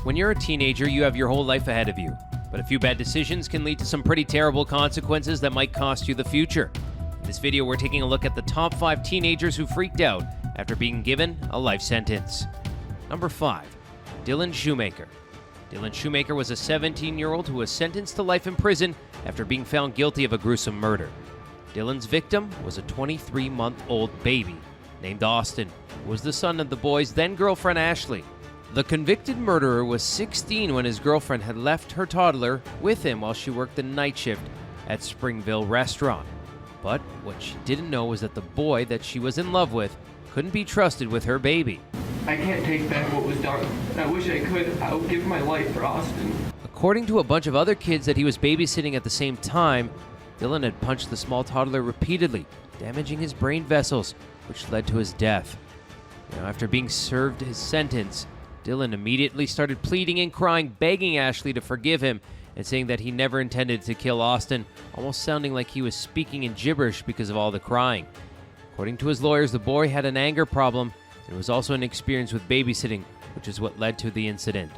When you're a teenager, you have your whole life ahead of you, but a few bad decisions can lead to some pretty terrible consequences that might cost you the future. In this video, we're taking a look at the top 5 teenagers who freaked out after being given a life sentence. Number 5. Dylan Shoemaker. Dylan Shoemaker was a 17-year-old who was sentenced to life in prison after being found guilty of a gruesome murder. Dylan's victim was a 23-month-old baby named Austin, who was the son of the boy's then-girlfriend Ashley. The convicted murderer was 16 when his girlfriend had left her toddler with him while she worked the night shift at Springville Restaurant. But what she didn't know was that the boy that she was in love with couldn't be trusted with her baby. I can't take back what was done. I wish I could. I would give my life for Austin. According to a bunch of other kids that he was babysitting at the same time, Dylan had punched the small toddler repeatedly, damaging his brain vessels, which led to his death. After being served his sentence, Dylan immediately started pleading and crying, begging Ashley to forgive him and saying that he never intended to kill Austin, almost sounding like he was speaking in gibberish because of all the crying. According to his lawyers, the boy had an anger problem and was also inexperienced with babysitting, which is what led to the incident.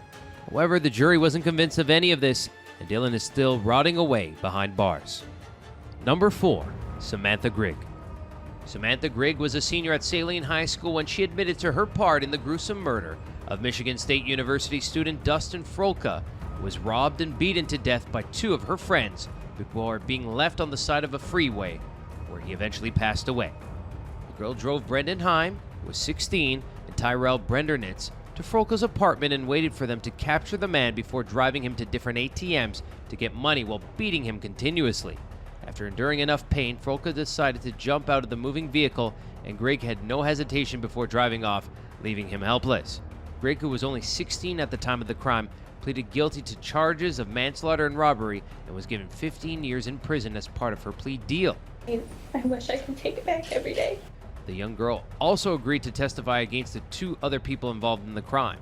However, the jury wasn't convinced of any of this, and Dylan is still rotting away behind bars. Number 4. Samantha Grigg. Samantha Grigg was a senior at Saline High School when she admitted to her part in the gruesome murder of Michigan State University student Dustin Frolka, who was robbed and beaten to death by 2 of her friends before being left on the side of a freeway, where he eventually passed away. The girl drove Brendan Heim, who was 16, and Tyrell Brendernitz to Frolka's apartment and waited for them to capture the man before driving him to different ATMs to get money while beating him continuously. After enduring enough pain, Frolka decided to jump out of the moving vehicle, and Grigg had no hesitation before driving off, leaving him helpless. Grigg, who was only 16 at the time of the crime, pleaded guilty to charges of manslaughter and robbery and was given 15 years in prison as part of her plea deal. I wish I could take it back every day. The young girl also agreed to testify against the 2 other people involved in the crime.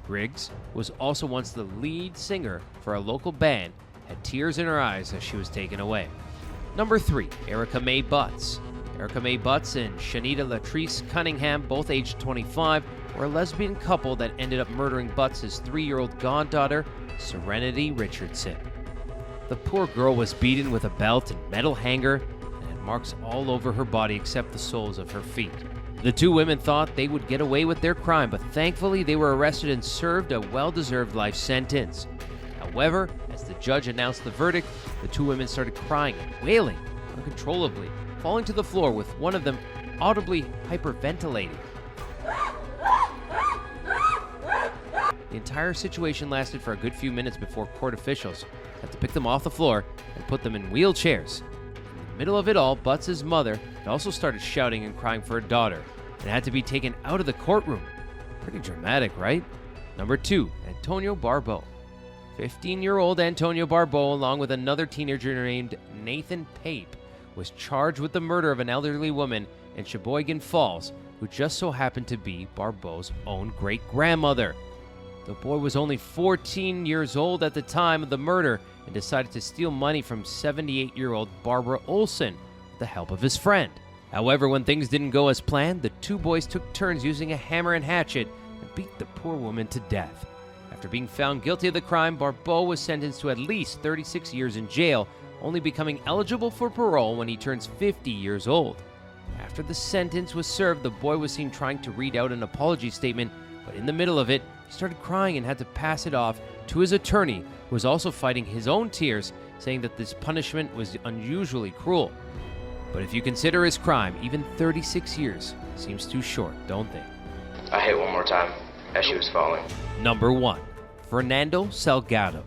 Griggs was also once the lead singer for a local band, had tears in her eyes as she was taken away. Number 3. Erica Mae Butts. Erica Mae Butts and Shanita Latrice Cunningham, both aged 25, were a lesbian couple that ended up murdering Butts' 3-year-old goddaughter, Serenity Richardson. The poor girl was beaten with a belt and metal hanger and had marks all over her body except the soles of her feet. The 2 women thought they would get away with their crime, but thankfully they were arrested and served a well-deserved life sentence. However, as the judge announced the verdict, the 2 women started crying and wailing uncontrollably, falling to the floor with one of them audibly hyperventilating. The entire situation lasted for a good few minutes before court officials had to pick them off the floor and put them in wheelchairs. In the middle of it all, Butts' mother had also started shouting and crying for her daughter and had to be taken out of the courtroom. Pretty dramatic, right? Number 2. Antonio Barbeau. 15-year-old Antonio Barbeau, along with another teenager named Nathan Pape, was charged with the murder of an elderly woman in Sheboygan Falls, who just so happened to be Barbeau's own great-grandmother. The boy was only 14 years old at the time of the murder and decided to steal money from 78-year-old Barbara Olson with the help of his friend. However, when things didn't go as planned, the 2 boys took turns using a hammer and hatchet and beat the poor woman to death. After being found guilty of the crime, Barbeau was sentenced to at least 36 years in jail, only becoming eligible for parole when he turns 50 years old. After the sentence was served, the boy was seen trying to read out an apology statement, but in the middle of it, he started crying and had to pass it off to his attorney, who was also fighting his own tears, saying that this punishment was unusually cruel. But if you consider his crime, even 36 years seems too short, don't they? I hit one more time as she was falling. Number 1. Fernando Salgado.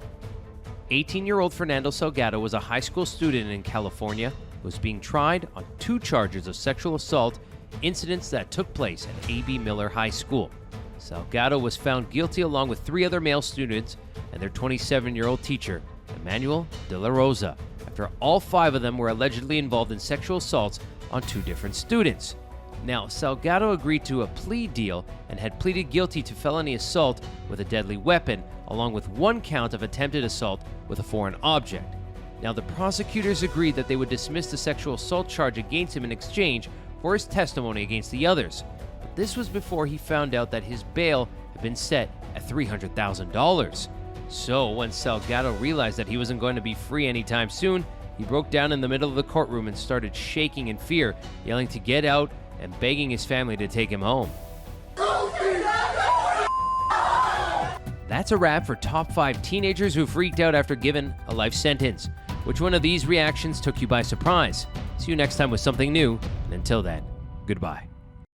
18-year-old Fernando Salgado was a high school student in California who was being tried on 2 charges of sexual assault incidents that took place at A.B. Miller High School. Salgado was found guilty along with 3 other male students and their 27-year-old teacher, Emmanuel De La Rosa, after all 5 of them were allegedly involved in sexual assaults on 2 different students. Now, Salgado agreed to a plea deal and had pleaded guilty to felony assault with a deadly weapon, along with 1 count of attempted assault with a foreign object. Now, the prosecutors agreed that they would dismiss the sexual assault charge against him in exchange for his testimony against the others. But this was before he found out that his bail had been set at $300,000. So when Salgado realized that he wasn't going to be free anytime soon, he broke down in the middle of the courtroom and started shaking in fear, yelling to get out and begging his family to take him home. That's a wrap for top 5 teenagers who freaked out after given a life sentence. Which one of these reactions took you by surprise? See you next time with something new, and until then, goodbye.